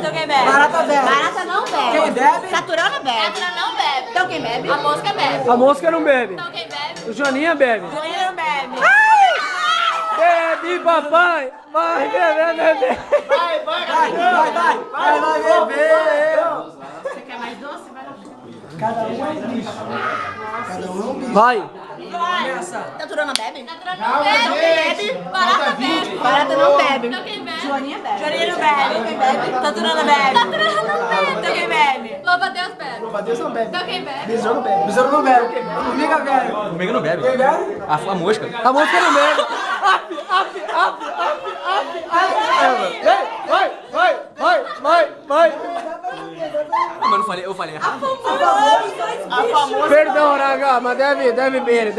Então quem bebe? Barata bebe. Barata não bebe. Quem bebe? Taturana bebe. Taturana não bebe. Então quem bebe? A mosca bebe. A mosca não bebe. Então quem bebe? O Joaninha bebe. Joaninha não bebe. Bebe, papai! Vai, bebe, bebe! Vai beber. Você quer mais doce? Vai lá. Cada um é um bicho. Cada um é um bicho. Vai! Começa. Taturana bebe? Taturana não bebe. Barata bebe. Barata não bebe. Então quem bebe? Joaninha bebe. Joaninha não bebe. Quem bebe? Taturana bebe. Taturana não bebe. Então quem bebe? Louva-a-Deus bebe. Louva-a-Deus não bebe. Então quem bebe? Besouro bebe. Besouro não bebe. Formiga bebe. Formiga não bebe. Quem bebe? A mosca. A mosca não bebe! Vai! Não, mas eu falei errado. Perdão, Raga, mas deve beber.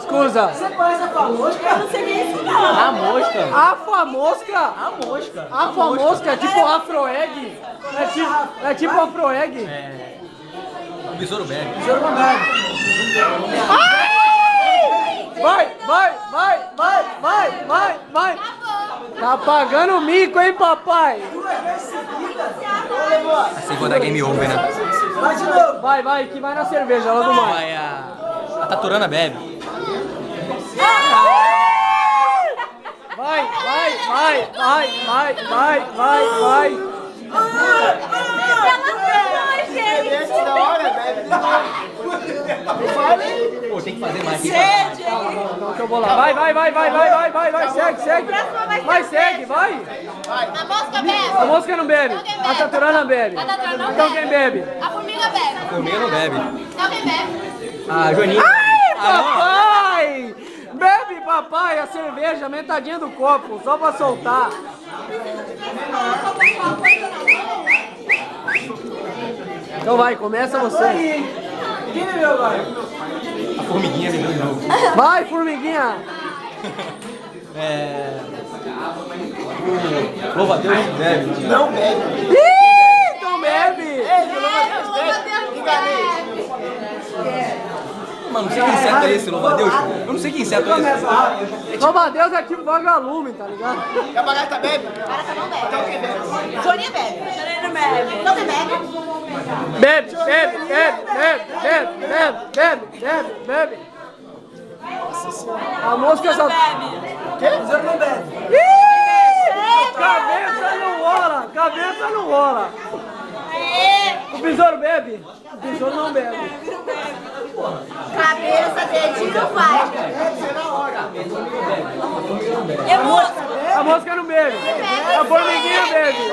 Scusa! Você conhece a famosca? Eu não sei quem é isso não. A mosca. Afamosca? A mosca. Afamosca é tipo afro-egg? É tipo afro-egg? O besouro bebe. Besouro não bebe. Vai! Tá pagando mico, hein, papai? Assim vou dar game over, né? Vai de novo. Vai, que vai na cerveja, logo mais. Vai, a Taturana bebe. Vai! Da hora, bebe. Pô, tem que fazer mais aqui. Então que eu vou lá. Vai, segue. Vai, segue, vai. A mosca bebe. A mosca não bebe. A taturana bebe. A taturana não Então bebe. quem bebe? A formiga bebe. Formiga não bebe. Então quem bebe? A Joaninha. Papai! Bebe, papai, a cerveja, metadinha do copo, só pra soltar. Então vai, começa você. Quem bebeu agora? A formiguinha bebeu de novo. Vai, formiguinha. O louva-a-Deus bebe. Não bebe. Ih, então bebe. Mano, não sei que inseto é esse, louva-a-Deus. Eu não sei que inseto é esse. Começa rápido. Louva-a-Deus é tipo vagalume, tá ligado? E a barata bebe? Barata não bebe. Então quem bebe? Joaninha bebe. Joaninha não bebe. Então quem bebe? Bebe. A mosca só... Besouro não bebe. Ih, cabeça não rola. O besouro bebe? O besouro não bebe. Cabeça, dedinho não faz. E a mosca? A mosca não bebe. A formiguinha bebe.